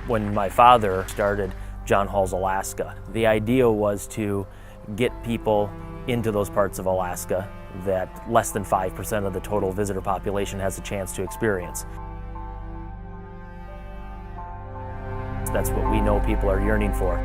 When my father started John Hall's Alaska, the idea was to get people into those parts of Alaska that less than 5% of the total visitor population has a chance to experience. That's what we know people are yearning for.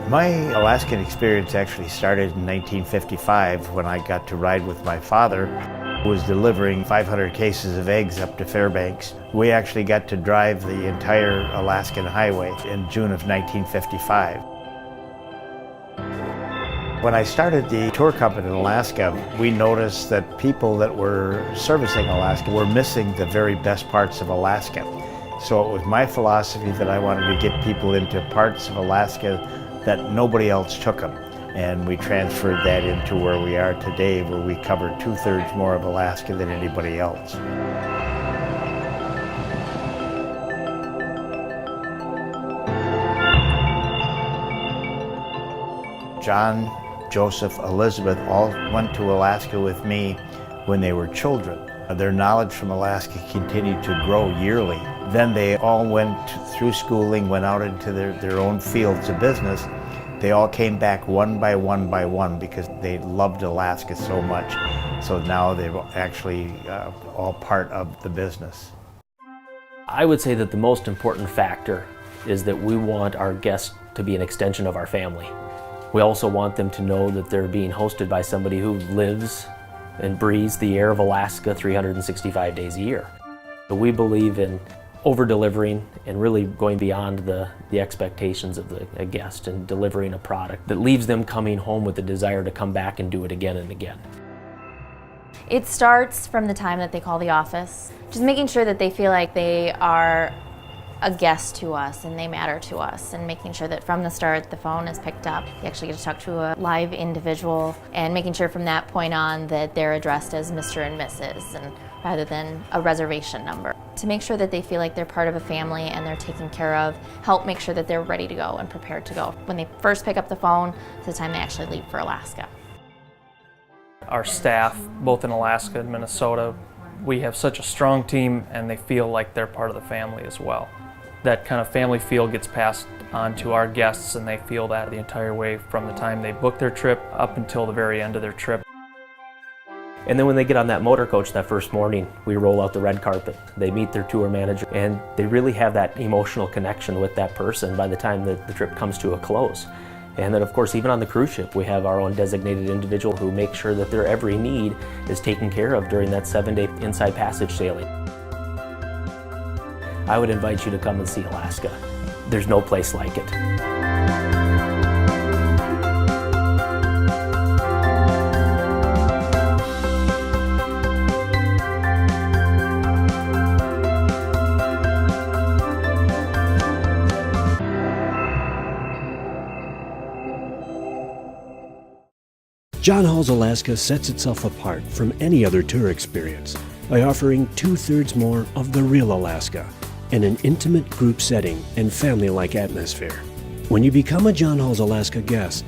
My Alaskan experience actually started in 1955 when I got to ride with my father, who was delivering 500 cases of eggs up to Fairbanks. We actually got to drive the entire Alaskan Highway in June of 1955. When I started the tour company in Alaska, we noticed that people that were servicing Alaska were missing the very best parts of Alaska. So it was my philosophy that I wanted to get people into parts of Alaska that nobody else took them. And we transferred that into where we are today, where we cover 2/3 more of Alaska than anybody else. John, Joseph, Elizabeth all went to Alaska with me when they were children. Their knowledge from Alaska continued to grow yearly. Then they all went through schooling, went out into their own fields of business. They all came back one by one because they loved Alaska so much. So now they're actually all part of the business. I would say that the most important factor is that we want our guests to be an extension of our family. We also want them to know that they're being hosted by somebody who lives and breathes the air of Alaska 365 days a year. So we believe in over-delivering and really going beyond the expectations of a guest and delivering a product that leaves them coming home with the desire to come back and do it again and again. It starts from the time that they call the office, just making sure that they feel like they are a guest to us and they matter to us, and making sure that from the start the phone is picked up. You actually get to talk to a live individual, and making sure from that point on that they're addressed as Mr. and Mrs. and rather than a reservation number. To make sure that they feel like they're part of a family and they're taken care of, help make sure that they're ready to go and prepared to go. When they first pick up the phone to the time they actually leave for Alaska. Our staff, both in Alaska and Minnesota, we have such a strong team and they feel like they're part of the family as well. That kind of family feel gets passed on to our guests, and they feel that the entire way from the time they book their trip up until the very end of their trip. And then when they get on that motor coach that first morning, we roll out the red carpet. They meet their tour manager, and they really have that emotional connection with that person by the time that the trip comes to a close. And then of course, even on the cruise ship, we have our own designated individual who makes sure that their every need is taken care of during that 7-day inside passage sailing. I would invite you to come and see Alaska. There's no place like it. John Hall's Alaska sets itself apart from any other tour experience by offering 2/3 more of the real Alaska in an intimate group setting and family-like atmosphere. When you become a John Hall's Alaska guest,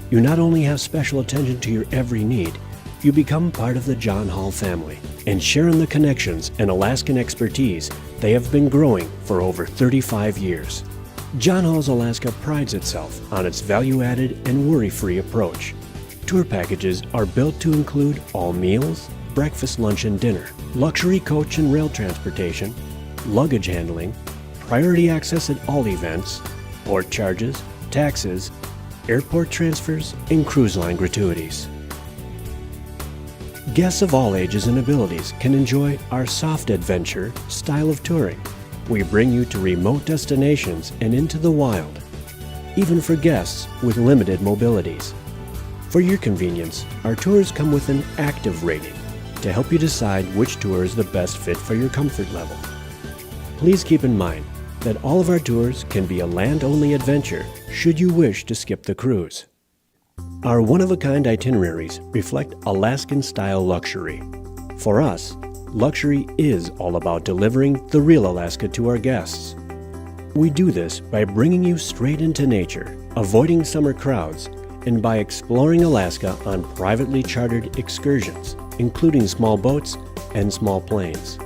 you not only have special attention to your every need, you become part of the John Hall family and share in the connections and Alaskan expertise they have been growing for over 35 years. John Hall's Alaska prides itself on its value-added and worry-free approach. Tour packages are built to include all meals, breakfast, lunch, and dinner, luxury coach and rail transportation, luggage handling, priority access at all events, port charges, taxes, airport transfers, and cruise line gratuities. Guests of all ages and abilities can enjoy our soft adventure style of touring. We bring you to remote destinations and into the wild, even for guests with limited mobilities. For your convenience, our tours come with an active rating to help you decide which tour is the best fit for your comfort level. Please keep in mind that all of our tours can be a land-only adventure should you wish to skip the cruise. Our one-of-a-kind itineraries reflect Alaskan-style luxury. For us, luxury is all about delivering the real Alaska to our guests. We do this by bringing you straight into nature, avoiding summer crowds, and by exploring Alaska on privately chartered excursions, including small boats and small planes.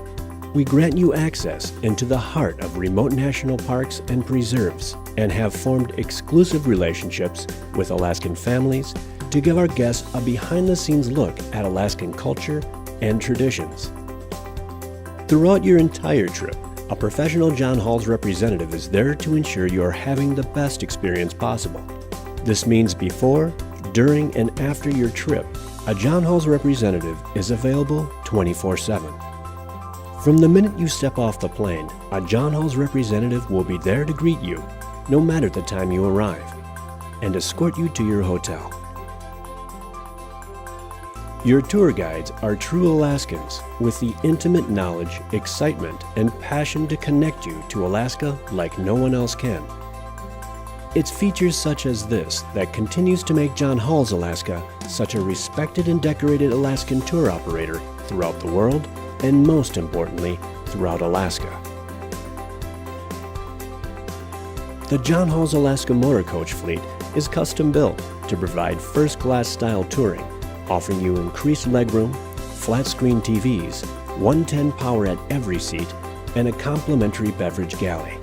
We grant you access into the heart of remote national parks and preserves, and have formed exclusive relationships with Alaskan families to give our guests a behind-the-scenes look at Alaskan culture and traditions. Throughout your entire trip, a professional John Hall's representative is there to ensure you are having the best experience possible. This means before, during, and after your trip, a John Hall's representative is available 24/7. From the minute you step off the plane, a John Hall's representative will be there to greet you, no matter the time you arrive, and escort you to your hotel. Your tour guides are true Alaskans with the intimate knowledge, excitement, and passion to connect you to Alaska like no one else can. It's features such as this that continues to make John Hall's Alaska such a respected and decorated Alaskan tour operator throughout the world, and most importantly, throughout Alaska. The John Hall's Alaska Motor Coach fleet is custom built to provide first-class style touring, offering you increased legroom, flat-screen TVs, 110 power at every seat, and a complimentary beverage galley.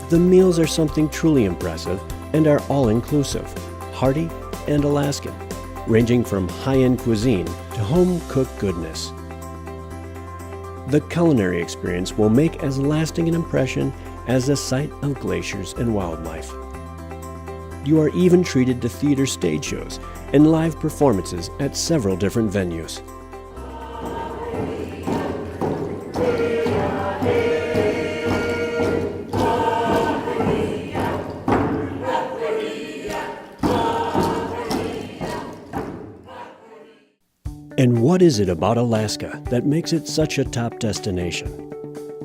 The meals are something truly impressive and are all-inclusive, hearty, and Alaskan, ranging from high-end cuisine to home-cooked goodness. The culinary experience will make as lasting an impression as the sight of glaciers and wildlife. You are even treated to theater stage shows and live performances at several different venues. And what is it about Alaska that makes it such a top destination?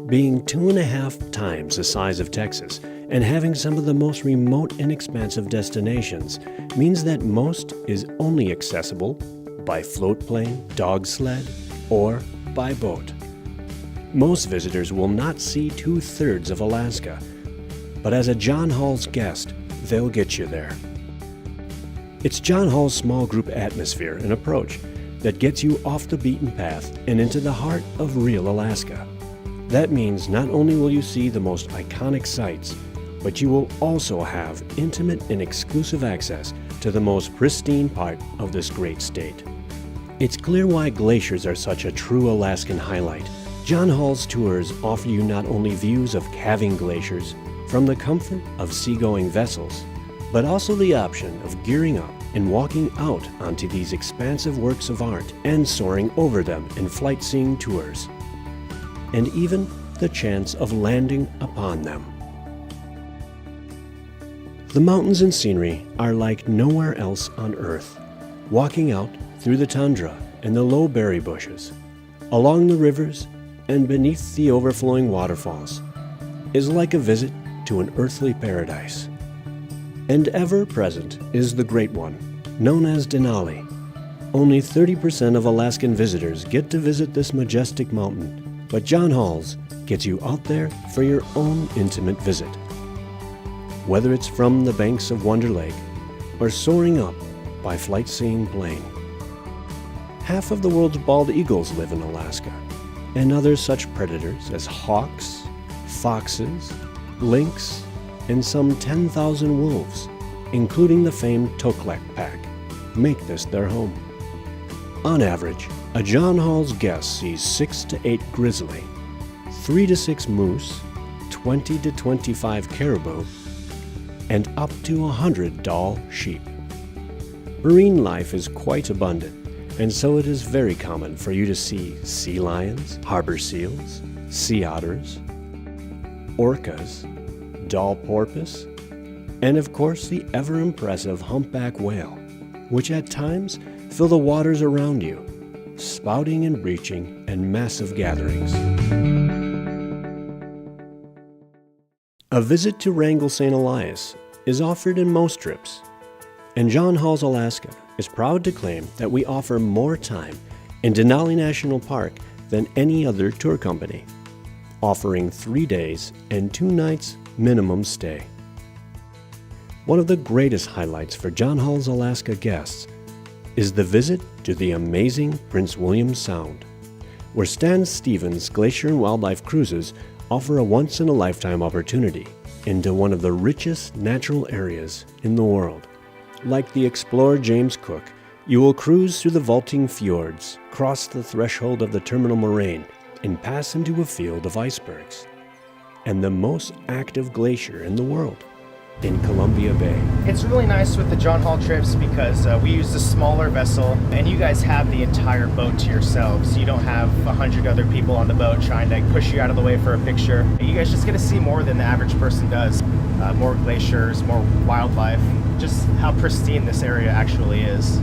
Being 2.5 times the size of Texas and having some of the most remote and expansive destinations means that most is only accessible by float plane, dog sled, or by boat. Most visitors will not see 2/3 of Alaska, but as a John Hall's guest, they'll get you there. It's John Hall's small group atmosphere and approach that gets you off the beaten path and into the heart of real Alaska. That means not only will you see the most iconic sights, but you will also have intimate and exclusive access to the most pristine part of this great state. It's clear why glaciers are such a true Alaskan highlight. John Hall's tours offer you not only views of calving glaciers from the comfort of seagoing vessels, but also the option of gearing up and walking out onto these expansive works of art and soaring over them in flight-seeing tours, and even the chance of landing upon them. The mountains and scenery are like nowhere else on Earth. Walking out through the tundra and the low berry bushes, along the rivers and beneath the overflowing waterfalls, is like a visit to an earthly paradise. And ever present is the Great One, known as Denali. Only 30% of Alaskan visitors get to visit this majestic mountain, but John Hall's gets you out there for your own intimate visit. Whether it's from the banks of Wonder Lake or soaring up by Flightseeing plane. Half of the world's bald eagles live in Alaska, and other such predators as hawks, foxes, lynx, and some 10,000 wolves, including the famed Toklak pack, make this their home. On average, a John Hall's guest sees 6 to 8 grizzly, 3 to 6 moose, 20 to 25 caribou, and up to 100 Dall sheep. Marine life is quite abundant, and so it is very common for you to see sea lions, harbor seals, sea otters, orcas, Dall porpoise, and of course the ever-impressive humpback whale, which at times fill the waters around you, spouting and breaching in massive gatherings. A visit to Wrangell St. Elias is offered in most trips, and John Hall's Alaska is proud to claim that we offer more time in Denali National Park than any other tour company, offering 3 days and 2 nights minimum stay. One of the greatest highlights for John Hall's Alaska guests is the visit to the amazing Prince William Sound, where Stan Stevens Glacier and Wildlife Cruises offer a once-in-a-lifetime opportunity into one of the richest natural areas in the world. Like the explorer James Cook, you will cruise through the vaulting fjords, cross the threshold of the terminal moraine, and pass into a field of icebergs, and the most active glacier in the world, in Columbia Bay. It's really nice with the John Hall trips because we use a smaller vessel and you guys have the entire boat to yourselves. You don't have 100 other people on the boat trying to push you out of the way for a picture. You guys just get to see more than the average person does. More glaciers, more wildlife, just how pristine this area actually is.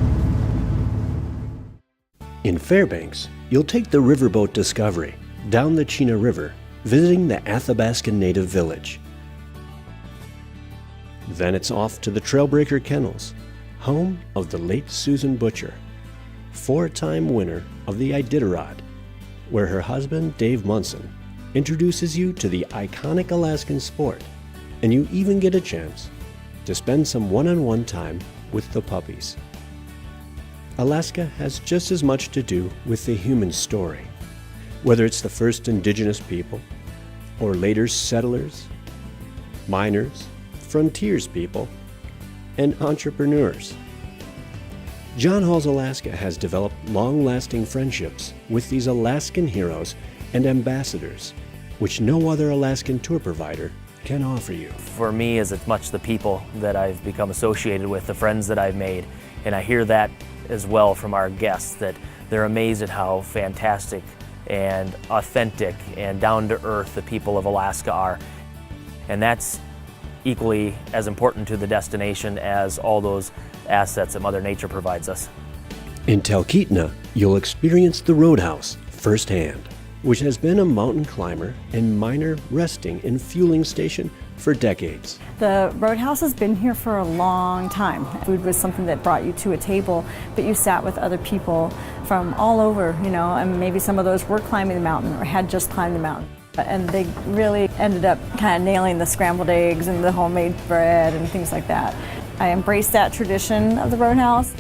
In Fairbanks, you'll take the riverboat Discovery down the Chena River, visiting the Athabaskan Native Village. Then it's off to the Trailbreaker Kennels, home of the late Susan Butcher, 4-time winner of the Iditarod, where her husband Dave Munson introduces you to the iconic Alaskan sport, and you even get a chance to spend some one-on-one time with the puppies. Alaska has just as much to do with the human story, whether it's the first indigenous people, or later settlers, miners, frontiers people, and entrepreneurs. John Hall's Alaska has developed long-lasting friendships with these Alaskan heroes and ambassadors, which no other Alaskan tour provider can offer you. For me, is it's much the people that I've become associated with, the friends that I've made, and I hear that as well from our guests, that they're amazed at how fantastic and authentic and down-to-earth the people of Alaska are. And that's equally as important to the destination as all those assets that Mother Nature provides us. In Talkeetna, you'll experience the Roadhouse firsthand, which has been a mountain climber and miner resting and fueling station for decades. The Roadhouse has been here for a long time. Food was something that brought you to a table, but you sat with other people from all over, you know, and maybe some of those were climbing the mountain or had just climbed the mountain. And they really ended up kind of nailing the scrambled eggs and the homemade bread and things like that. I embraced that tradition of the Roadhouse.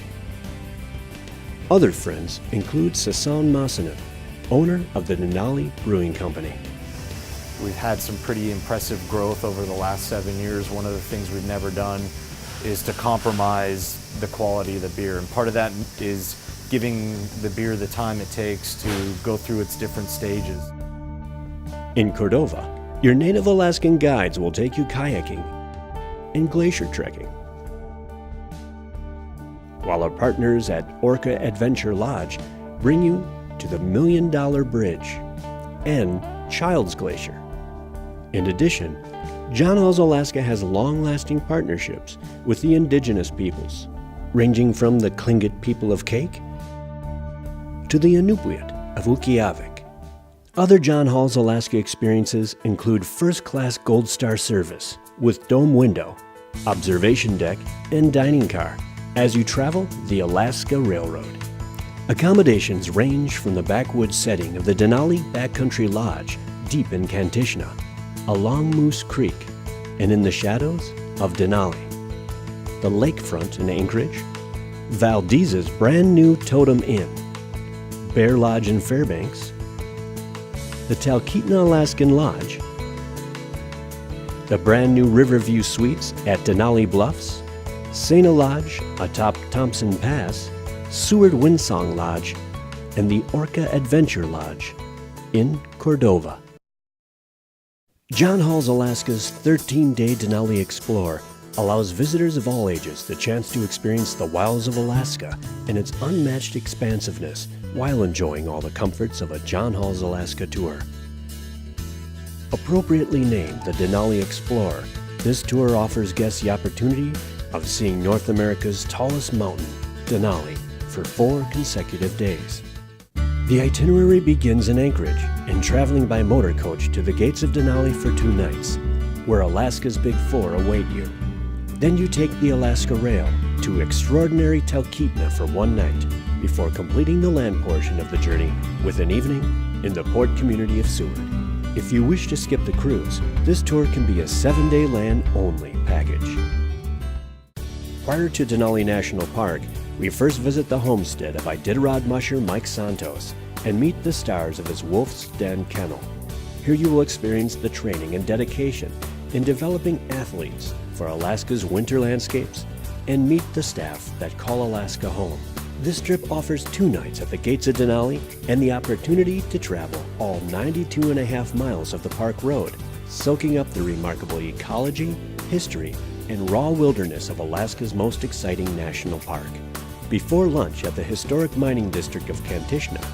Other friends include Sasan Masanev, owner of the Denali Brewing Company. We've had some pretty impressive growth over the last 7 years. One of the things we've never done is to compromise the quality of the beer. And part of that is giving the beer the time it takes to go through its different stages. In Cordova, your native Alaskan guides will take you kayaking and glacier trekking, while our partners at Orca Adventure Lodge bring you to the $1 Million Bridge and Child's Glacier. In addition, John Hall's Alaska has long-lasting partnerships with the indigenous peoples, ranging from the Tlingit people of Kake to the Inupiat of Utqiagvik. Other John Hall's Alaska experiences include first-class Gold Star service with dome window, observation deck, and dining car as you travel the Alaska Railroad. Accommodations range from the backwoods setting of the Denali Backcountry Lodge deep in Kantishna, along Moose Creek, and in the shadows of Denali, the lakefront in Anchorage, Valdez's brand new Totem Inn, Bear Lodge in Fairbanks, the Talkeetna Alaskan Lodge, the brand new Riverview Suites at Denali Bluffs, Sana Lodge atop Thompson Pass, Seward Windsong Lodge, and the Orca Adventure Lodge in Cordova. John Hall's Alaska's 13-day Denali Explore allows visitors of all ages the chance to experience the wilds of Alaska and its unmatched expansiveness while enjoying all the comforts of a John Hall's Alaska tour. Appropriately named the Denali Explorer, this tour offers guests the opportunity of seeing North America's tallest mountain, Denali, for 4 consecutive days. The itinerary begins in Anchorage and traveling by motor coach to the gates of Denali for 2 nights, where Alaska's Big Four await you. Then you take the Alaska Rail to extraordinary Talkeetna for 1 night before completing the land portion of the journey with an evening in the port community of Seward. If you wish to skip the cruise, this tour can be a 7-day land-only package. Prior to Denali National Park, we first visit the homestead of Iditarod musher Mike Santos and meet the stars of his Wolf's Den Kennel. Here you will experience the training and dedication in developing athletes for Alaska's winter landscapes and meet the staff that call Alaska home. This trip offers 2 nights at the gates of Denali and the opportunity to travel all 92.5 miles of the park road, soaking up the remarkable ecology, history, and raw wilderness of Alaska's most exciting national park. Before lunch at the historic mining district of Kaktovik,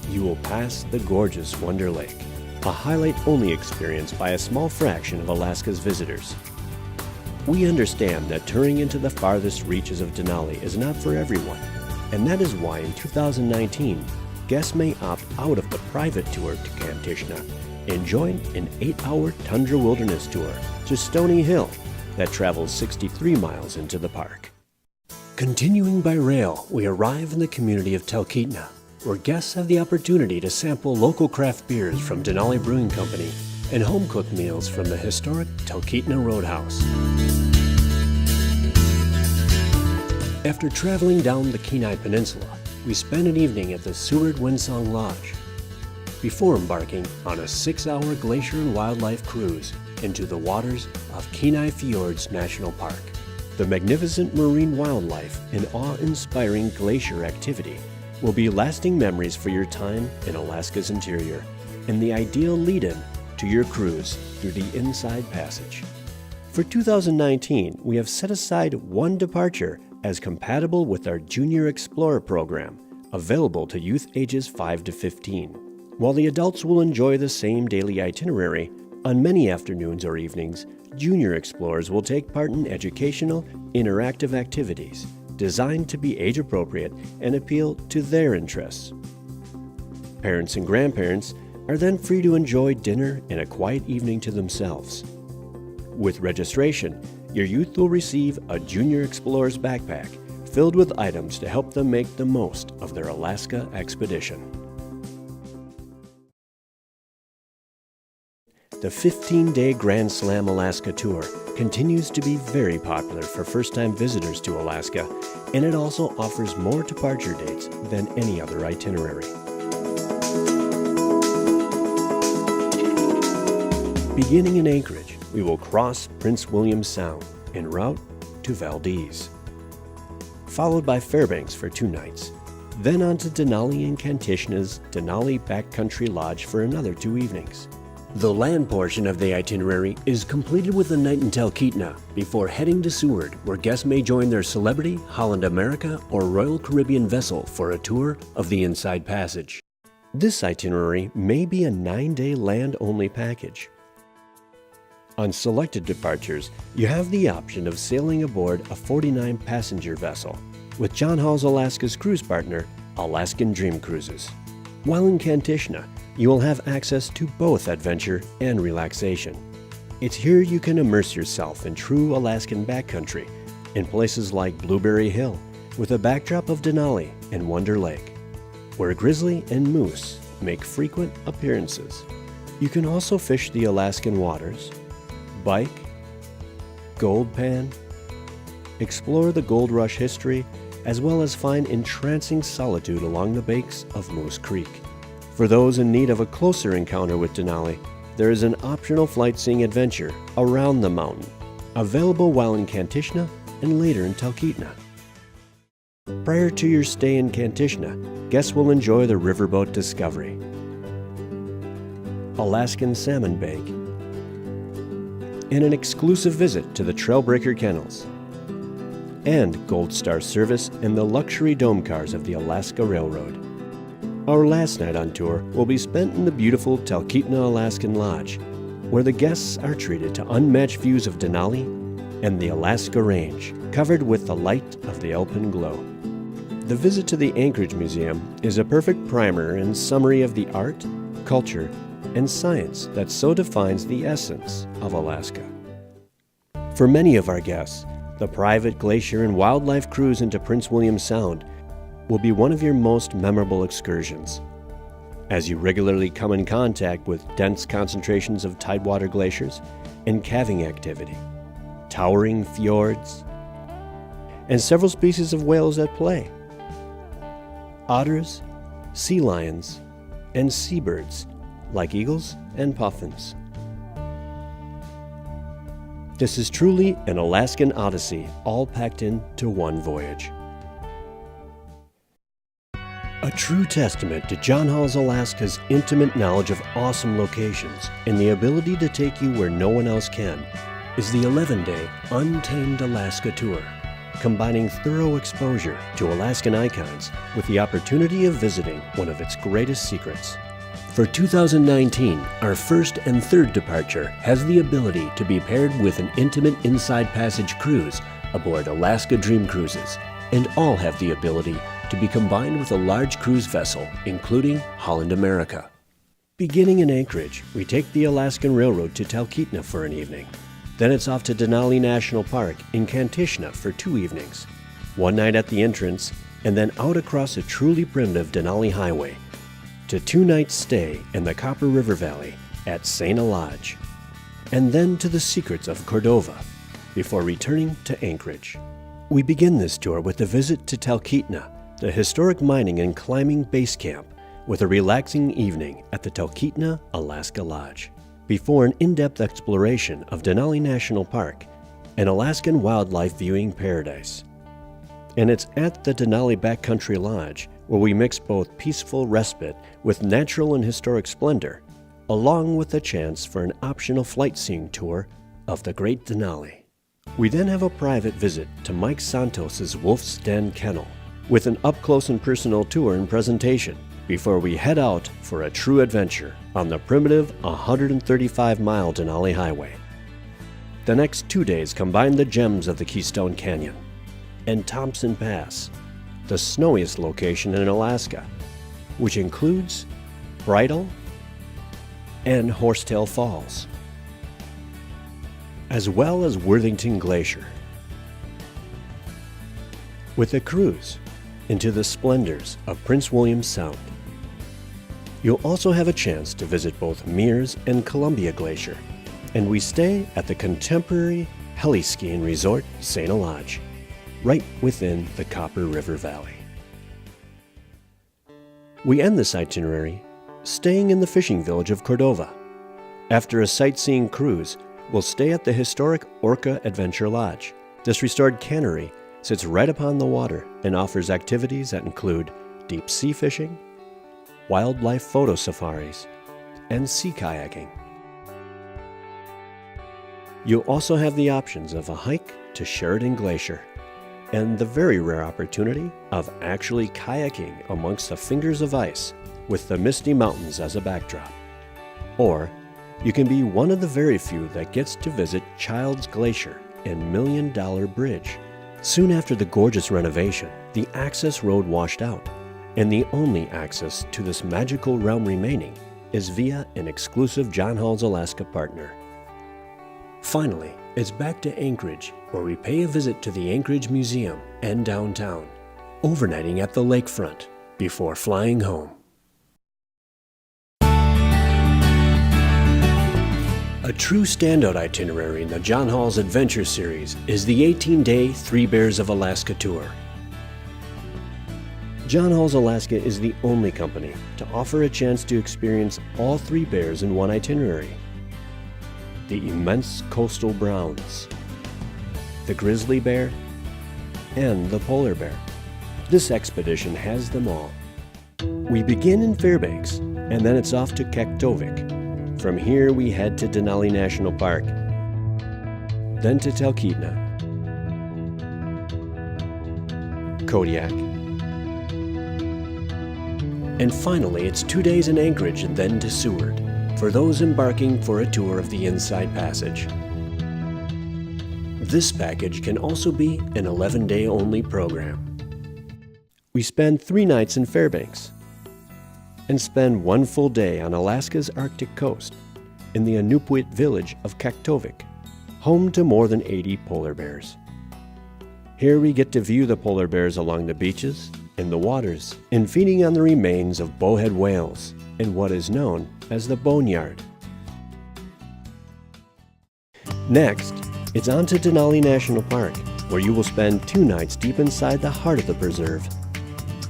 you will pass the gorgeous Wonder Lake, a highlight-only experience by a small fraction of Alaska's visitors. We understand that touring into the farthest reaches of Denali is not for everyone, and that is why in 2019, guests may opt out of the private tour to Kaktovik and join an 8-hour tundra wilderness tour to Stony Hill that travels 63 miles into the park. Continuing by rail, we arrive in the community of Talkeetna, where guests have the opportunity to sample local craft beers from Denali Brewing Company and home-cooked meals from the historic Talkeetna Roadhouse. After traveling down the Kenai Peninsula, we spend an evening at the Seward Windsong Lodge before embarking on a 6-hour glacier and wildlife cruise into the waters of Kenai Fjords National Park. The magnificent marine wildlife and awe-inspiring glacier activity will be lasting memories for your time in Alaska's interior and the ideal lead-in to your cruise through the Inside Passage. For 2019, we have set aside 1 departure as compatible with our Junior Explorer program, available to youth ages 5 to 15. While the adults will enjoy the same daily itinerary, on many afternoons or evenings, Junior Explorers will take part in educational, interactive activities designed to be age-appropriate and appeal to their interests. Parents and grandparents are then free to enjoy dinner and a quiet evening to themselves. With registration, your youth will receive a Junior Explorer's backpack filled with items to help them make the most of their Alaska expedition. The 15-day Grand Slam Alaska Tour continues to be very popular for first-time visitors to Alaska, and it also offers more departure dates than any other itinerary. Beginning in Anchorage, we will cross Prince William Sound en route to Valdez, followed by Fairbanks for 2 nights, then on to Denali and Kantishna's Denali Backcountry Lodge for another 2 evenings. The land portion of the itinerary is completed with a night in Talkeetna before heading to Seward, where guests may join their Celebrity, Holland America, or Royal Caribbean vessel for a tour of the Inside Passage. This itinerary may be a 9-day land-only package. On selected departures, you have the option of sailing aboard a 49-passenger vessel with John Hall's Alaska's cruise partner, Alaskan Dream Cruises. While in Kantishna, you will have access to both adventure and relaxation. It's here you can immerse yourself in true Alaskan backcountry in places like Blueberry Hill with a backdrop of Denali and Wonder Lake, where grizzly and moose make frequent appearances. You can also fish the Alaskan waters, bike, gold pan, explore the Gold Rush history, as well as find entrancing solitude along the banks of Moose Creek. For those in need of a closer encounter with Denali, there is an optional flight-seeing adventure around the mountain, available while in Kaktovik and later in Talkeetna. Prior to your stay in Kaktovik, guests will enjoy the riverboat discovery, Alaskan salmon bank, and an exclusive visit to the Trailbreaker Kennels, and Gold Star service in the luxury dome cars of the Alaska Railroad. Our last night on tour will be spent in the beautiful Talkeetna Alaskan Lodge, where the guests are treated to unmatched views of Denali and the Alaska Range, covered with the light of the alpine glow. The visit to the Anchorage Museum is a perfect primer and summary of the art, culture, and science that so defines the essence of Alaska. For many of our guests, the private glacier and wildlife cruise into Prince William Sound will be one of your most memorable excursions, as you regularly come in contact with dense concentrations of tidewater glaciers and calving activity, towering fjords, and several species of whales at play. Otters, sea lions, and seabirds like eagles and puffins. This is truly an Alaskan odyssey, all packed into one voyage. A true testament to John Hall's Alaska's intimate knowledge of awesome locations and the ability to take you where no one else can is the 11-day Untamed Alaska Tour, combining thorough exposure to Alaskan icons with the opportunity of visiting one of its greatest secrets. For 2019, our first and third departure has the ability to be paired with an intimate Inside Passage cruise aboard Alaska Dream Cruises, and all have the ability to be combined with a large cruise vessel, including Holland America. Beginning in Anchorage, we take the Alaskan Railroad to Talkeetna for an evening. Then it's off to Denali National Park in Kaktovik for 2 evenings, one night at the entrance, and then out across a truly primitive Denali Highway to 2 nights stay in the Copper River Valley at Saina Lodge, and then to the secrets of Cordova before returning to Anchorage. We begin this tour with a visit to Talkeetna, the historic mining and climbing base camp, with a relaxing evening at the Talkeetna Alaska Lodge, before an in-depth exploration of Denali National Park, an Alaskan wildlife viewing paradise. And it's at the Denali Backcountry Lodge where we mix both peaceful respite with natural and historic splendor, along with a chance for an optional flight-seeing tour of the Great Denali. We then have a private visit to Mike Santos's Wolf's Den Kennel, with an up-close and personal tour and presentation, before we head out for a true adventure on the primitive 135-mile Denali Highway. The next 2 days combine the gems of the Keystone Canyon and Thompson Pass, the snowiest location in Alaska, which includes Bridle and Horsetail Falls, as well as Worthington Glacier, with a cruise into the splendors of Prince William Sound. You'll also have a chance to visit both Mears and Columbia Glacier, and we stay at the contemporary heli-skiing resort Saina Lodge, right within the Copper River Valley. We end this itinerary staying in the fishing village of Cordova. After a sightseeing cruise, we'll stay at the historic Orca Adventure Lodge. This restored cannery sits right upon the water and offers activities that include deep sea fishing, wildlife photo safaris, and sea kayaking. You'll also have the options of a hike to Sheridan Glacier, and the very rare opportunity of actually kayaking amongst the fingers of ice with the misty mountains as a backdrop. Or you can be one of the very few that gets to visit Childs Glacier and Million Dollar Bridge. Soon after the gorgeous renovation, the access road washed out, and the only access to this magical realm remaining is via an exclusive John Hall's Alaska partner. Finally, it's back to Anchorage, where we pay a visit to the Anchorage Museum and downtown, overnighting at the lakefront before flying home. A true standout itinerary in the John Hall's Adventure Series is the 18-day Three Bears of Alaska tour. John Hall's Alaska is the only company to offer a chance to experience all 3 bears in one itinerary, the immense coastal browns, the grizzly bear, and the polar bear. This expedition has them all. We begin in Fairbanks, and then it's off to Kaktovik. From here, we head to Denali National Park, then to Talkeetna, Kodiak, and finally, it's 2 days in Anchorage and then to Seward, for those embarking for a tour of the Inside Passage. This package can also be an 11-day only program. We spend 3 nights in Fairbanks and spend 1 full day on Alaska's Arctic coast in the Inupiat village of Kaktovik, home to more than 80 polar bears. Here we get to view the polar bears along the beaches, in the waters, and feeding on the remains of bowhead whales in what is known as the boneyard. Next, it's on to Denali National Park, where you will spend 2 nights deep inside the heart of the preserve.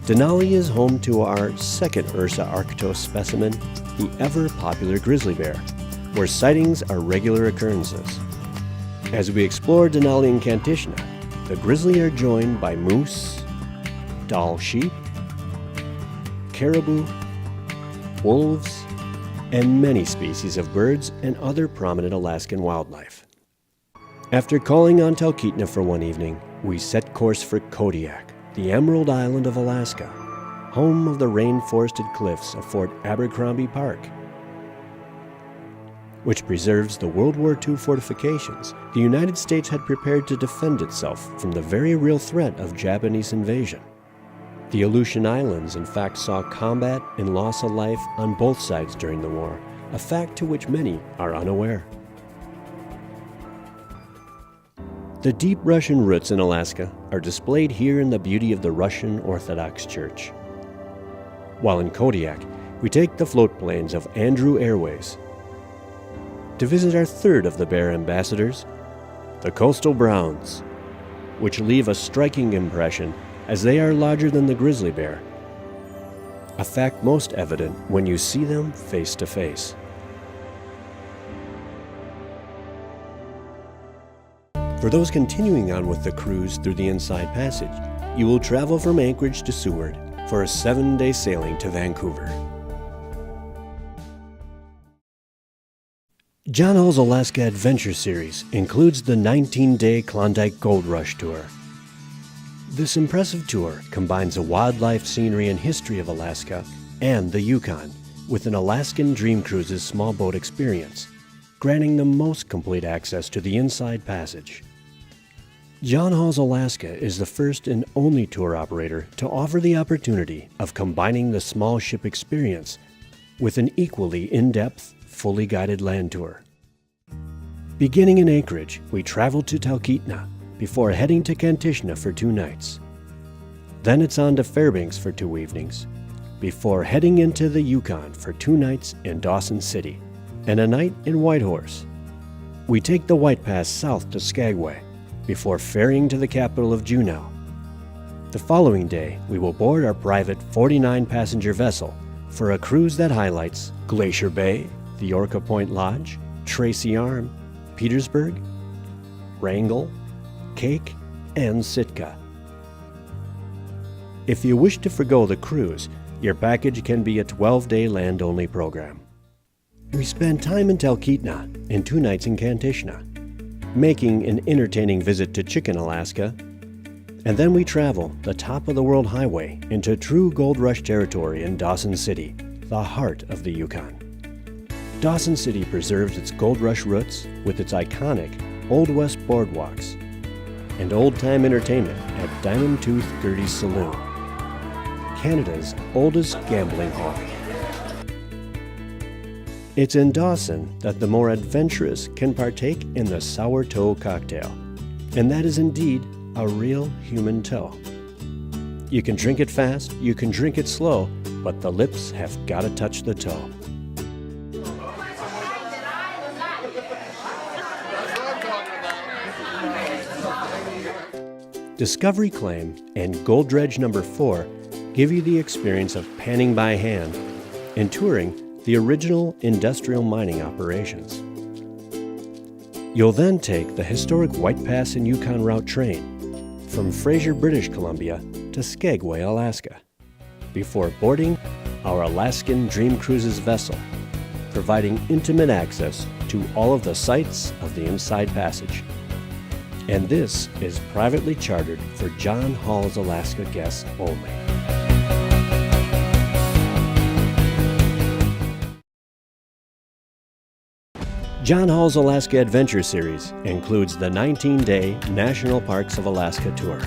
Denali is home to our second Ursa arctos specimen, the ever-popular grizzly bear, where sightings are regular occurrences. As we explore Denali and Kantishna, the grizzly are joined by moose, Dall sheep, caribou, wolves, and many species of birds and other prominent Alaskan wildlife. After calling on Talkeetna for one evening, we set course for Kodiak, the Emerald Island of Alaska, home of the rainforested cliffs of Fort Abercrombie Park, which preserves the World War II fortifications the United States had prepared to defend itself from the very real threat of Japanese invasion. The Aleutian Islands, in fact, saw combat and loss of life on both sides during the war, a fact to which many are unaware. The deep Russian roots in Alaska are displayed here in the beauty of the Russian Orthodox Church. While in Kodiak, we take the float planes of Andrew Airways to visit our third of the bear ambassadors, the coastal browns, which leave a striking impression as they are larger than the grizzly bear, a fact most evident when you see them face to face. For those continuing on with the cruise through the Inside Passage, you will travel from Anchorage to Seward for a 7-day sailing to Vancouver. John Hall's Alaska Adventure Series includes the 19-day Klondike Gold Rush Tour. This impressive tour combines the wildlife, scenery, and history of Alaska and the Yukon with an Alaskan Dream Cruises small boat experience, granting the most complete access to the Inside Passage. John Hall's Alaska is the first and only tour operator to offer the opportunity of combining the small ship experience with an equally in-depth, fully guided land tour. Beginning in Anchorage, we travel to Talkeetna before heading to Kantishna for 2 nights. Then it's on to Fairbanks for 2 evenings, before heading into the Yukon for 2 nights in Dawson City and a night in Whitehorse. We take the White Pass south to Skagway before ferrying to the capital of Juneau. The following day, we will board our private 49-passenger vessel for a cruise that highlights Glacier Bay, the Orca Point Lodge, Tracy Arm, Petersburg, Wrangell, Cake, and Sitka. If you wish to forgo the cruise, your package can be a 12-day land-only program. We spend time in Talkeetna and 2 nights in Kantishna, making an entertaining visit to Chicken, Alaska, and then we travel the top of the World Highway into true Gold Rush territory in Dawson City, the heart of the Yukon. Dawson City preserves its Gold Rush roots with its iconic Old West boardwalks and old-time entertainment at Diamond Tooth Gertie's Saloon, Canada's oldest gambling hall. It's in Dawson that the more adventurous can partake in the sour toe cocktail, and that is indeed a real human toe. You can drink it fast, you can drink it slow, but the lips have got to touch the toe. Discovery Claim and Gold Dredge No. 4 give you the experience of panning by hand and touring the original industrial mining operations. You'll then take the historic White Pass and Yukon Route train from Fraser, British Columbia to Skagway, Alaska, before boarding our Alaskan Dream Cruises vessel, providing intimate access to all of the sights of the Inside Passage. And this is privately chartered for John Hall's Alaska guests only. John Hall's Alaska Adventure Series includes the 19-day National Parks of Alaska tour.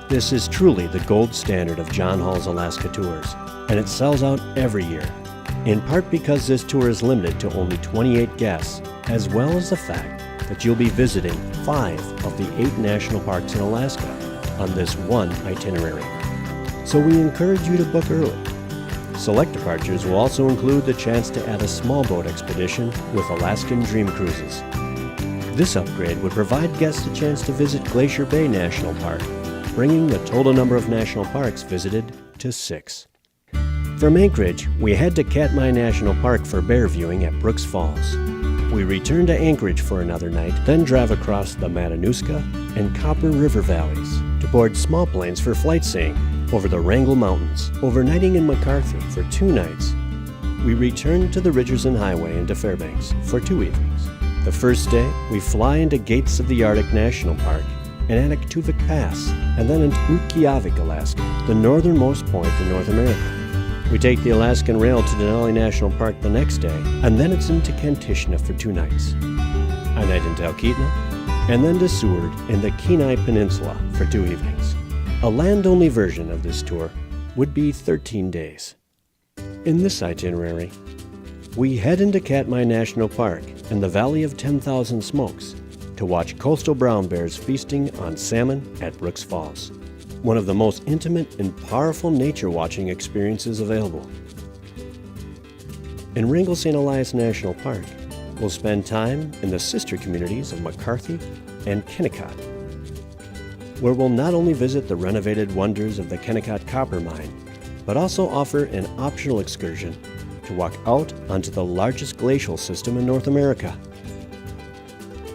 This is truly the gold standard of John Hall's Alaska tours, and it sells out every year, in part because this tour is limited to only 28 guests, as well as the fact that you'll be visiting 5 of the 8 national parks in Alaska on this one itinerary. So we encourage you to book early. Select departures will also include the chance to add a small boat expedition with Alaskan Dream Cruises. This upgrade would provide guests a chance to visit Glacier Bay National Park, bringing the total number of national parks visited to 6. From Anchorage, we head to Katmai National Park for bear viewing at Brooks Falls. We return to Anchorage for another night, then drive across the Matanuska and Copper River valleys to board small planes for flightseeing over the Wrangell Mountains, overnighting in McCarthy for 2 nights. We return to the Ridgerson Highway into Fairbanks for 2 evenings. The first day, we fly into Gates of the Arctic National Park and Kaktovik Pass, and then into Utqiagvik, Alaska, the northernmost point in North America. We take the Alaskan Rail to Denali National Park the next day, and then it's into Kantishna for 2 nights. A night in Talkeetna, and then to Seward in the Kenai Peninsula for 2 evenings. A land-only version of this tour would be 13 days. In this itinerary, we head into Katmai National Park and the Valley of 10,000 Smokes to watch coastal brown bears feasting on salmon at Brooks Falls, one of the most intimate and powerful nature-watching experiences available. In Wrangell St. Elias National Park, we'll spend time in the sister communities of McCarthy and Kennecott, where we'll not only visit the renovated wonders of the Kennecott copper mine, but also offer an optional excursion to walk out onto the largest glacial system in North America.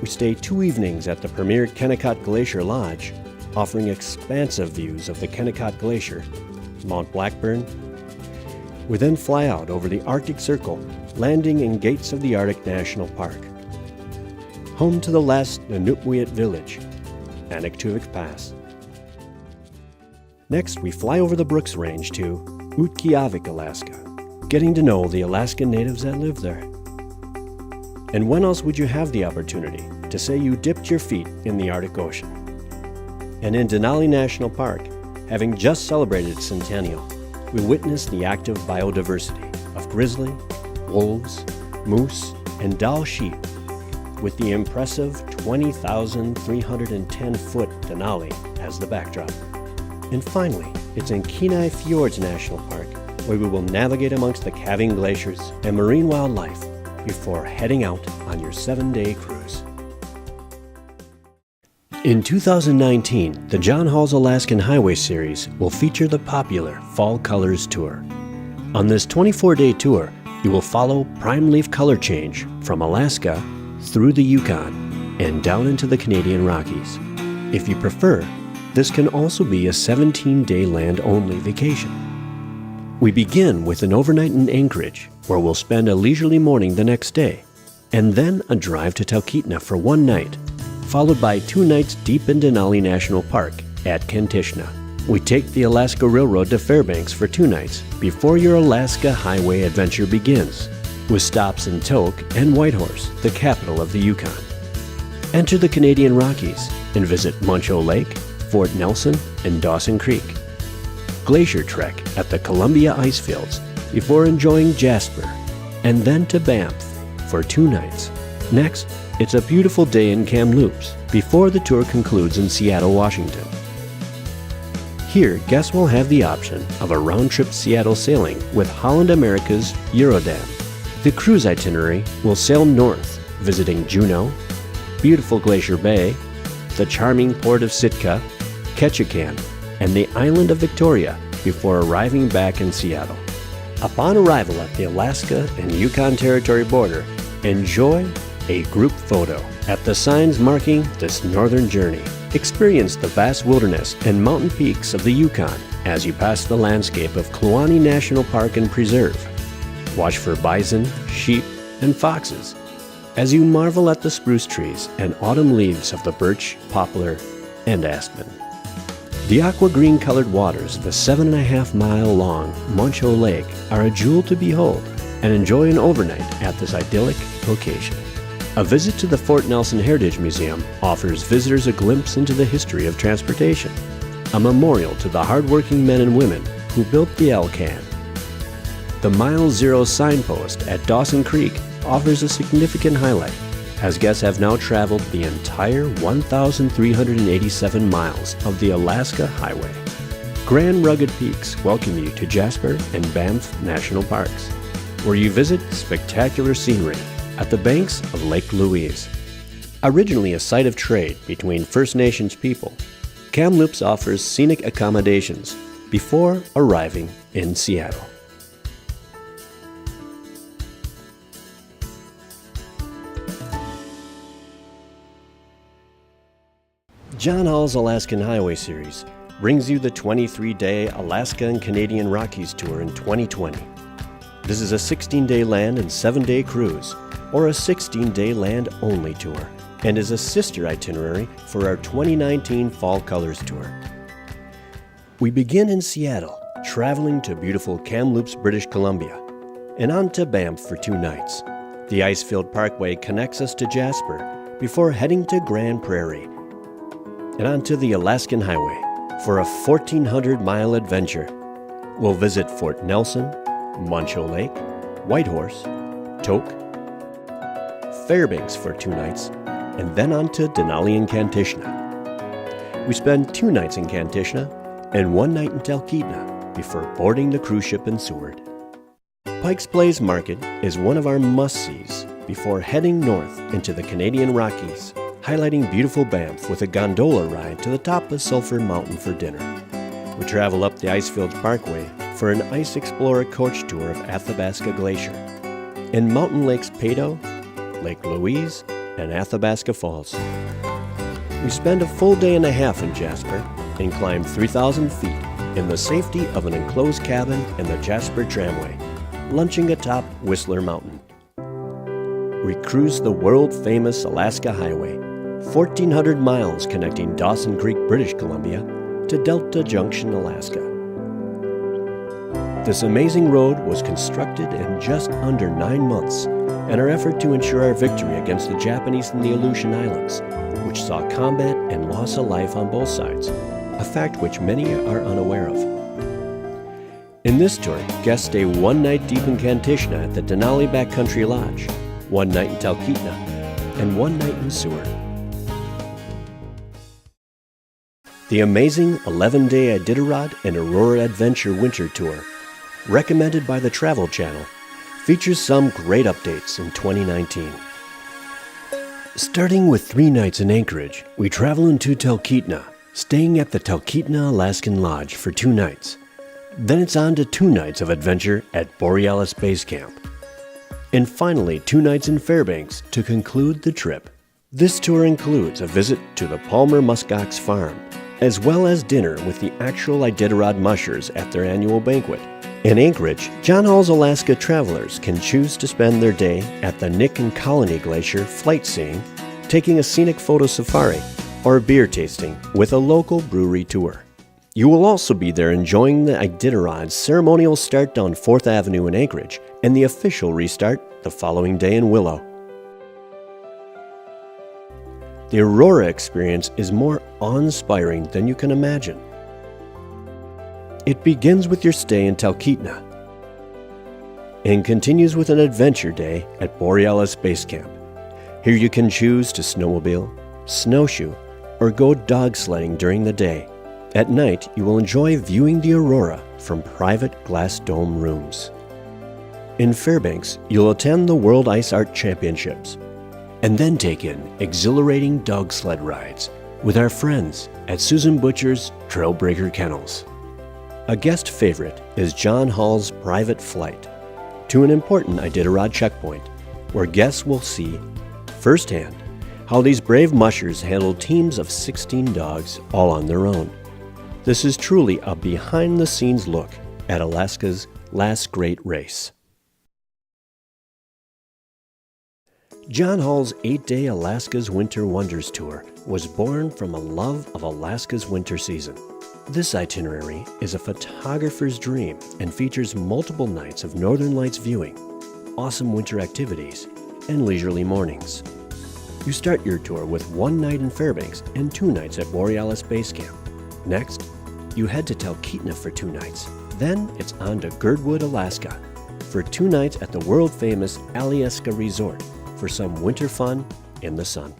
We stay 2 evenings at the premier Kennecott Glacier Lodge, offering expansive views of the Kennecott Glacier, Mount Blackburn. We then fly out over the Arctic Circle, landing in Gates of the Arctic National Park. Home to the last Inupiat village, Kaktovik Pass. Next, we fly over the Brooks Range to Utqiagvik, Alaska, getting to know the Alaskan natives that live there. And when else would you have the opportunity to say you dipped your feet in the Arctic Ocean? And in Denali National Park, having just celebrated its centennial, we witnessed the active biodiversity of grizzly, wolves, moose, and Dall sheep, with the impressive 20,310-foot Denali as the backdrop. And finally, it's in Kenai Fjords National Park, where we will navigate amongst the calving glaciers and marine wildlife before heading out on your 7-day cruise. In 2019, the John Hall's Alaskan Highway Series will feature the popular Fall Colors Tour. On this 24-day tour, you will follow prime leaf color change from Alaska through the Yukon and down into the Canadian Rockies. If you prefer, this can also be a 17-day land-only vacation. We begin with an overnight in Anchorage, where we'll spend a leisurely morning the next day, and then a drive to Talkeetna for 1 night, followed by 2 nights deep in Denali National Park at Kantishna. We take the Alaska Railroad to Fairbanks for 2 nights before your Alaska Highway adventure begins, with stops in Tok and Whitehorse, the capital of the Yukon. Enter the Canadian Rockies and visit Muncho Lake, Fort Nelson, and Dawson Creek. Glacier trek at the Columbia Icefields before enjoying Jasper, and then to Banff for 2 nights. Next, it's a beautiful day in Kamloops before the tour concludes in Seattle, Washington. Here, guests will have the option of a round-trip Seattle sailing with Holland America's Eurodam. The cruise itinerary will sail north, visiting Juneau, beautiful Glacier Bay, the charming port of Sitka, Ketchikan, and the island of Victoria before arriving back in Seattle. Upon arrival at the Alaska and Yukon Territory border, enjoy a group photo at the signs marking this northern journey. Experience the vast wilderness and mountain peaks of the Yukon as you pass the landscape of Kluane National Park and Preserve. Watch for bison, sheep, and foxes as you marvel at the spruce trees and autumn leaves of the birch, poplar, and aspen. The aqua-green colored waters of the 7.5-mile-long Muncho Lake are a jewel to behold, and enjoy an overnight at this idyllic location. A visit to the Fort Nelson Heritage Museum offers visitors a glimpse into the history of transportation, a memorial to the hardworking men and women who built the Alcan. The Mile Zero signpost at Dawson Creek offers a significant highlight, as guests have now traveled the entire 1,387 miles of the Alyeska Highway. Grand rugged peaks welcome you to Jasper and Banff National Parks, where you visit spectacular scenery at the banks of Lake Louise. Originally a site of trade between First Nations people, Kamloops offers scenic accommodations before arriving in Seattle. John Hall's Alaskan Highway series brings you the 23-day Alaska and Canadian Rockies tour in 2020. This is a 16-day land and 7-day cruise, or a 16-day land-only tour, and is a sister itinerary for our 2019 Fall Colors Tour. We begin in Seattle, traveling to beautiful Kamloops, British Columbia, and on to Banff for 2 nights. The ice-filled parkway connects us to Jasper before heading to Grand Prairie, and onto the Alaskan Highway for a 1,400-mile adventure. We'll visit Fort Nelson, Muncho Lake, Whitehorse, Tok, Fairbanks for 2 nights, and then on to Denali and Kaktovik. We spend 2 nights in Kaktovik and 1 night in Talkeetna before boarding the cruise ship in Seward. Pike's Place Market is one of our must-sees before heading north into the Canadian Rockies, highlighting beautiful Banff with a gondola ride to the top of Sulphur Mountain for dinner. We travel up the ice-filled parkway for an Ice Explorer coach tour of Athabasca Glacier and mountain lakes Peyto, Lake Louise, and Athabasca Falls. We spend a full day and a half in Jasper and climb 3,000 feet in the safety of an enclosed cabin and the Jasper Tramway, lunching atop Whistler Mountain. We cruise the world-famous Alaska Highway, 1,400 miles connecting Dawson Creek, British Columbia, to Delta Junction, Alaska. This amazing road was constructed in just under 9 months, and our effort to ensure our victory against the Japanese in the Aleutian Islands, which saw combat and loss of life on both sides, a fact which many are unaware of. In this tour, guests stay 1 night deep in Kaktovik at the Denali Backcountry Lodge, 1 night in Talkeetna, and 1 night in Seward. The amazing 11-day Iditarod and Aurora Adventure Winter Tour, recommended by the Travel Channel, features some great updates in 2019. Starting with 3 nights in Anchorage, we travel into Talkeetna, staying at the Talkeetna Alaskan Lodge for 2 nights. Then it's on to 2 nights of adventure at Borealis Basecamp. And finally, 2 nights in Fairbanks to conclude the trip. This tour includes a visit to the Palmer Muskox Farm, as well as dinner with the actual Iditarod mushers at their annual banquet. In Anchorage, John Hall's Alaska travelers can choose to spend their day at the Nick and Colony Glacier Flightseeing, taking a scenic photo safari, or beer tasting with a local brewery tour. You will also be there enjoying the Iditarod's ceremonial start down 4th Avenue in Anchorage and the official restart the following day in Willow. The Aurora experience is more awe-inspiring than you can imagine. It begins with your stay in Talkeetna and continues with an adventure day at Borealis Basecamp. Here you can choose to snowmobile, snowshoe, or go dog sledding during the day. At night, you will enjoy viewing the aurora from private glass dome rooms. In Fairbanks, you'll attend the World Ice Art Championships and then take in exhilarating dog sled rides with our friends at Susan Butcher's Trailbreaker Kennels. A guest favorite is John Hall's private flight to an important Iditarod checkpoint, where guests will see firsthand how these brave mushers handle teams of 16 dogs all on their own. This is truly a behind-the-scenes look at Alaska's last great race. John Hall's 8-day Alaska's Winter Wonders Tour was born from a love of Alaska's winter season. This itinerary is a photographer's dream and features multiple nights of Northern Lights viewing, awesome winter activities, and leisurely mornings. You start your tour with 1 night in Fairbanks and 2 nights at Borealis Basecamp. Next, you head to Talkeetna for 2 nights. Then it's on to Girdwood, Alaska for 2 nights at the world-famous Alyeska Resort for some winter fun in the sun.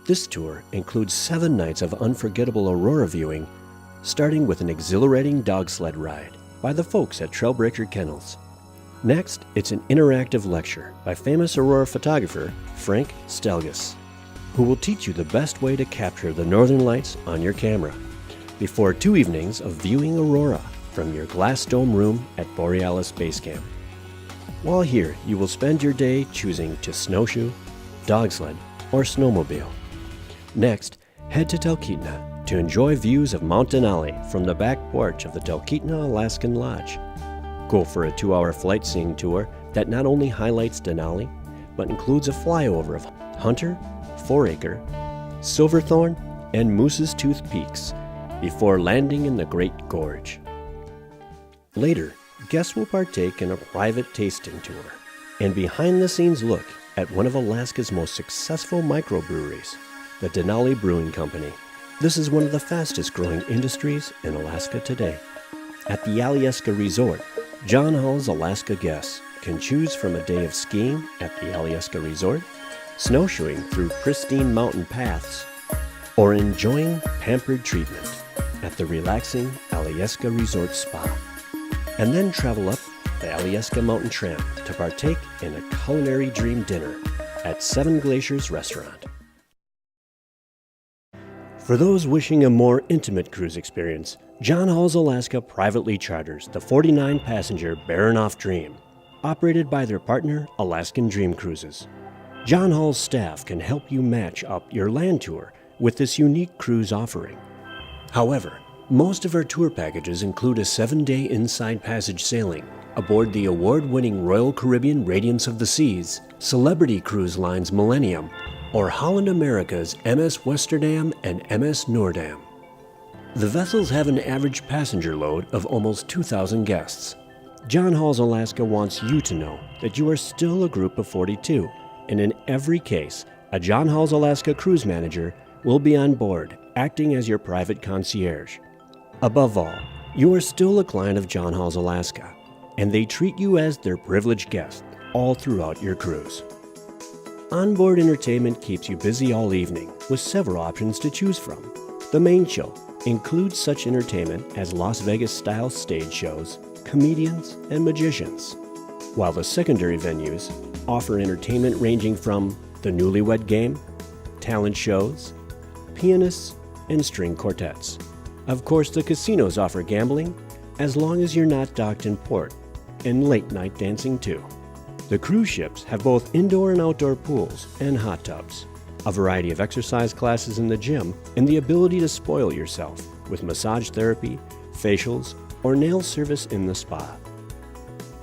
This tour includes 7 nights of unforgettable aurora viewing, starting with an exhilarating dog sled ride by the folks at Trailbreaker Kennels. Next, it's an interactive lecture by famous aurora photographer Frank Stelgis, who will teach you the best way to capture the northern lights on your camera, before 2 evenings of viewing aurora from your glass dome room at Borealis Basecamp. While here, you will spend your day choosing to snowshoe, dog sled, or snowmobile. Next, head to Talkeetna to enjoy views of Mount Denali from the back porch of the Talkeetna Alaskan Lodge. Go for a 2-hour flight-seeing tour that not only highlights Denali, but includes a flyover of Hunter, 4-Acre, Silverthorn, and Moose's Tooth Peaks before landing in the Great Gorge. Later, guests will partake in a private tasting tour and behind-the-scenes look at one of Alaska's most successful microbreweries, the Denali Brewing Company. This is one of the fastest-growing industries in Alaska today. At the Alyeska Resort, John Hall's Alaska guests can choose from a day of skiing at the Alyeska Resort, snowshoeing through pristine mountain paths, or enjoying pampered treatment at the relaxing Alyeska Resort Spa, and then travel up the Alyeska Mountain Tramp to partake in a culinary dream dinner at 7 Glaciers Restaurant. For those wishing a more intimate cruise experience, John Hall's Alaska privately charters the 49-passenger Baranoff Dream, operated by their partner, Alaskan Dream Cruises. John Hall's staff can help you match up your land tour with this unique cruise offering. However, most of our tour packages include a 7-day inside passage sailing aboard the award-winning Royal Caribbean Radiance of the Seas, Celebrity Cruise Line's Millennium, or Holland America's MS Westerdam and MS Noordam. The vessels have an average passenger load of almost 2,000 guests. John Hall's Alaska wants you to know that you are still a group of 42, and in every case, a John Hall's Alaska cruise manager will be on board, acting as your private concierge. Above all, you are still a client of John Hall's Alaska, and they treat you as their privileged guest all throughout your cruise. Onboard entertainment keeps you busy all evening with several options to choose from. The main show includes such entertainment as Las Vegas-style stage shows, comedians, and magicians, while the secondary venues offer entertainment ranging from the Newlywed Game, talent shows, pianists, and string quartets. Of course, the casinos offer gambling, as long as you're not docked in port, and late-night dancing too. The cruise ships have both indoor and outdoor pools and hot tubs, a variety of exercise classes in the gym, and the ability to spoil yourself with massage therapy, facials, or nail service in the spa.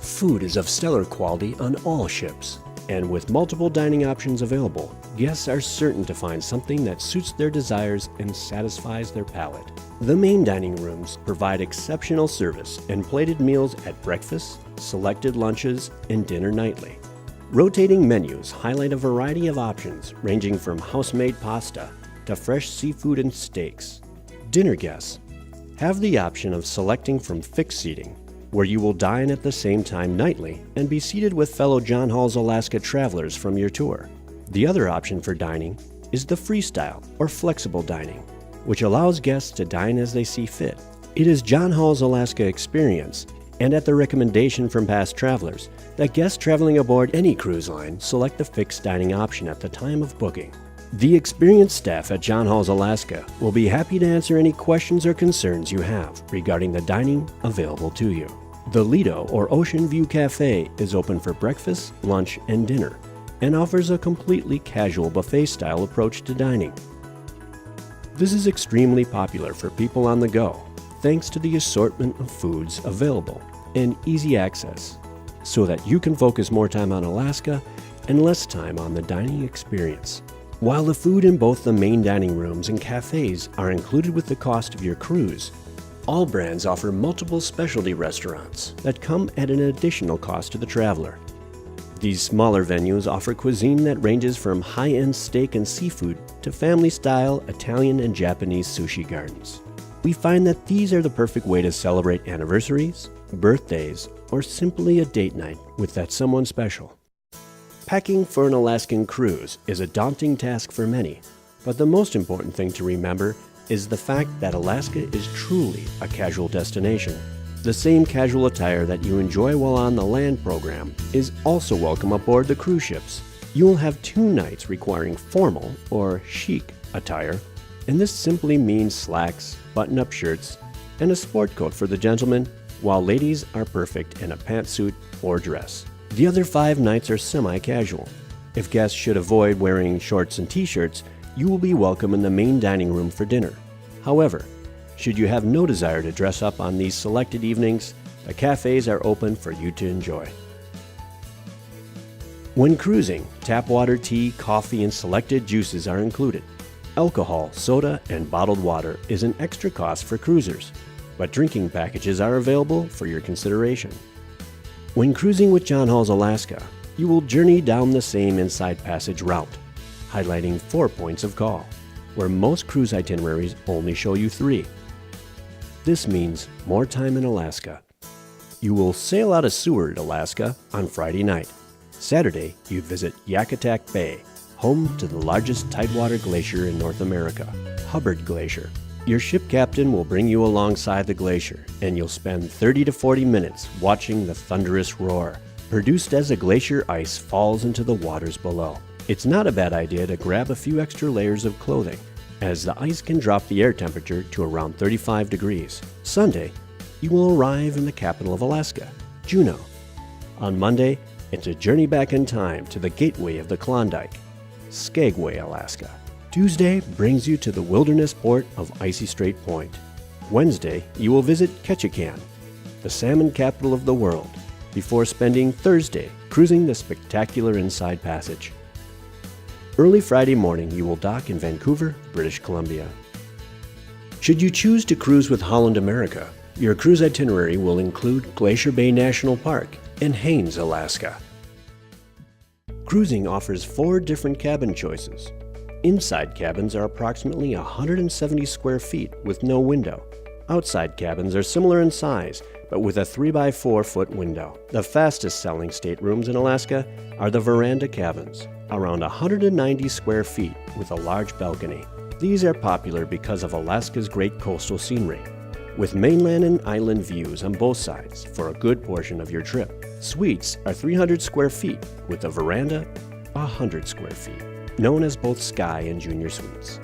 Food is of stellar quality on all ships, and with multiple dining options available, guests are certain to find something that suits their desires and satisfies their palate. The main dining rooms provide exceptional service and plated meals at breakfast, selected lunches, and dinner nightly. Rotating menus highlight a variety of options ranging from house-made pasta to fresh seafood and steaks. Dinner guests have the option of selecting from fixed seating, where you will dine at the same time nightly and be seated with fellow John Hall's Alaska travelers from your tour. The other option for dining is the freestyle or flexible dining, which allows guests to dine as they see fit. It is John Hall's Alaska experience, and at the recommendation from past travelers, that guests traveling aboard any cruise line select the fixed dining option at the time of booking. The experienced staff at John Hall's Alaska will be happy to answer any questions or concerns you have regarding the dining available to you. The Lido or Ocean View Cafe is open for breakfast, lunch, and dinner, and offers a completely casual buffet-style approach to dining. This is extremely popular for people on the go, thanks to the assortment of foods available and easy access, so that you can focus more time on Alaska and less time on the dining experience. While the food in both the main dining rooms and cafes are included with the cost of your cruise, all brands offer multiple specialty restaurants that come at an additional cost to the traveler. These smaller venues offer cuisine that ranges from high-end steak and seafood to family-style Italian and Japanese sushi gardens. We find that these are the perfect way to celebrate anniversaries, birthdays, or simply a date night with that someone special. Packing for an Alaskan cruise is a daunting task for many, but the most important thing to remember is the fact that Alaska is truly a casual destination. The same casual attire that you enjoy while on the land program is also welcome aboard the cruise ships. You will have 2 nights requiring formal or chic attire, and this simply means slacks, button-up shirts, and a sport coat for the gentlemen, while ladies are perfect in a pantsuit or dress. The other 5 nights are semi-casual. If guests should avoid wearing shorts and t-shirts, you will be welcome in the main dining room for dinner. However, should you have no desire to dress up on these selected evenings, the cafes are open for you to enjoy. When cruising, tap water, tea, coffee, and selected juices are included. Alcohol, soda, and bottled water is an extra cost for cruisers, but drinking packages are available for your consideration. When cruising with John Hall's Alaska, you will journey down the same Inside Passage route, highlighting 4 points of call, where most cruise itineraries only show you 3. This means more time in Alaska. You will sail out of Seward, Alaska on Friday night. Saturday, you visit Yakutak Bay, home to the largest tidewater glacier in North America, Hubbard Glacier. Your ship captain will bring you alongside the glacier, and you'll spend 30 to 40 minutes watching the thunderous roar, produced as the glacier ice falls into the waters below. It's not a bad idea to grab a few extra layers of clothing, as the ice can drop the air temperature to around 35 degrees. Sunday, you will arrive in the capital of Alaska, Juneau. On Monday, it's a journey back in time to the gateway of the Klondike, Skagway, Alaska. Tuesday brings you to the wilderness port of Icy Strait Point. Wednesday, you will visit Ketchikan, the salmon capital of the world, before spending Thursday cruising the spectacular Inside Passage. Early Friday morning, you will dock in Vancouver, British Columbia. Should you choose to cruise with Holland America, your cruise itinerary will include Glacier Bay National Park and Haines, Alaska. Cruising offers 4 different cabin choices. Inside cabins are approximately 170 square feet with no window. Outside cabins are similar in size, but with a 3x4 foot window. The fastest selling staterooms in Alaska are the veranda cabins, around 190 square feet with a large balcony. These are popular because of Alaska's great coastal scenery, with mainland and island views on both sides for a good portion of your trip. Suites are 300 square feet with a veranda 100 square feet, known as both Sky and Junior Suites.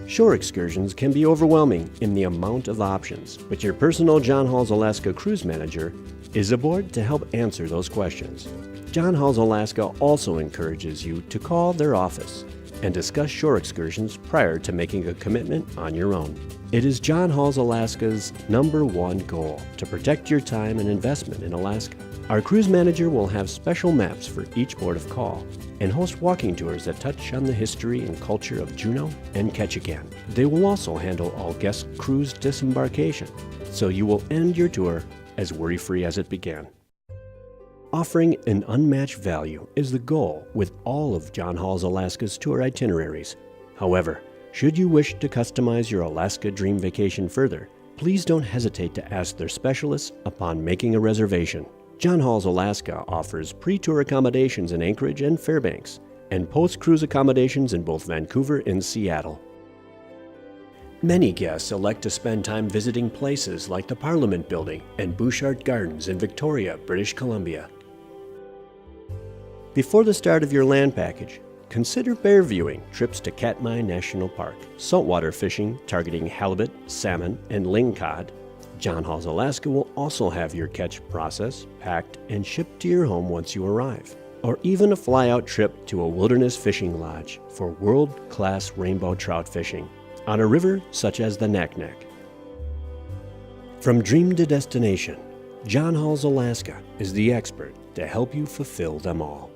Shore excursions can be overwhelming in the amount of options, but your personal John Hall's Alaska cruise manager is aboard to help answer those questions. John Hall's Alaska also encourages you to call their office and discuss shore excursions prior to making a commitment on your own. It is John Hall's Alaska's #1 goal to protect your time and investment in Alaska. Our cruise manager will have special maps for each port of call and host walking tours that touch on the history and culture of Juneau and Ketchikan. They will also handle all guest cruise disembarkation, so you will end your tour as worry-free as it began. Offering an unmatched value is the goal with all of John Hall's Alaska's tour itineraries. However, should you wish to customize your Alaska dream vacation further, please don't hesitate to ask their specialists upon making a reservation. John Hall's Alaska offers pre-tour accommodations in Anchorage and Fairbanks, and post-cruise accommodations in both Vancouver and Seattle. Many guests elect to spend time visiting places like the Parliament Building and Bouchard Gardens in Victoria, British Columbia. Before the start of your land package, consider bear viewing trips to Katmai National Park, saltwater fishing targeting halibut, salmon, and lingcod. John Hall's Alaska will also have your catch processed, packed, and shipped to your home once you arrive. or even a fly-out trip to a wilderness fishing lodge for world-class rainbow trout fishing on a river such as the Naknek. From dream to destination, John Hall's Alaska is the expert to help you fulfill them all.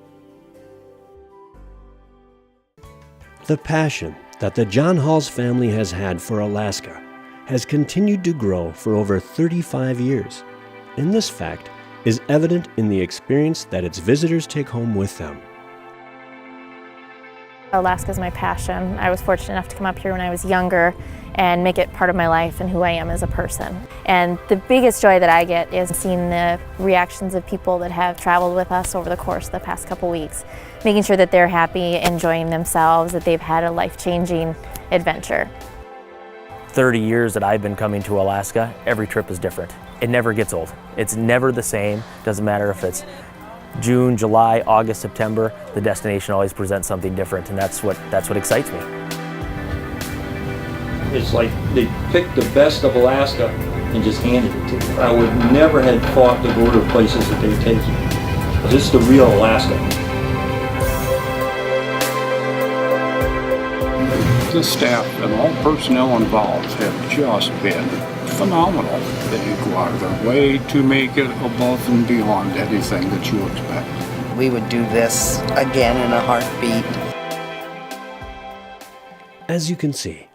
The passion that the John Hall's family has had for Alaska has continued to grow for over 35 years, and this fact is evident in the experience that its visitors take home with them. Alaska is my passion. I was fortunate enough to come up here when I was younger and make it part of my life and who I am as a person. And the biggest joy that I get is seeing the reactions of people that have traveled with us over the course of the past couple weeks, making sure that they're happy, enjoying themselves, that they've had a life-changing adventure. 30 years that I've been coming to Alaska, every trip is different. It never gets old. It's never the same. Doesn't matter if it's June, July, August, September, the destination always presents something different, and that's what excites me. It's like they picked the best of Alaska and just handed it to me. I would never have thought to go to the places that they've taken. This is the real Alaska. The staff and all personnel involved have just been phenomenal. They go out of their way to make it above and beyond anything that you expect. We would do this again in a heartbeat. As you can see,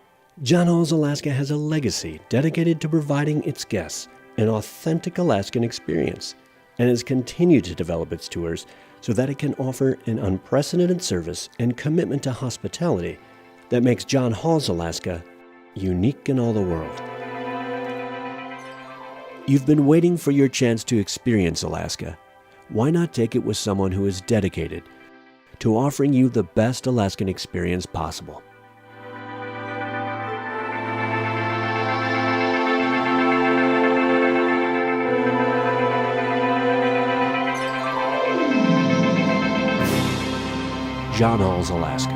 John Hall's Alaska has a legacy dedicated to providing its guests an authentic Alaskan experience and has continued to develop its tours so that it can offer an unprecedented service and commitment to hospitality that makes John Hall's Alaska unique in all the world. You've been waiting for your chance to experience Alaska. Why not take it with someone who is dedicated to offering you the best Alaskan experience possible? John Hall's Alaska.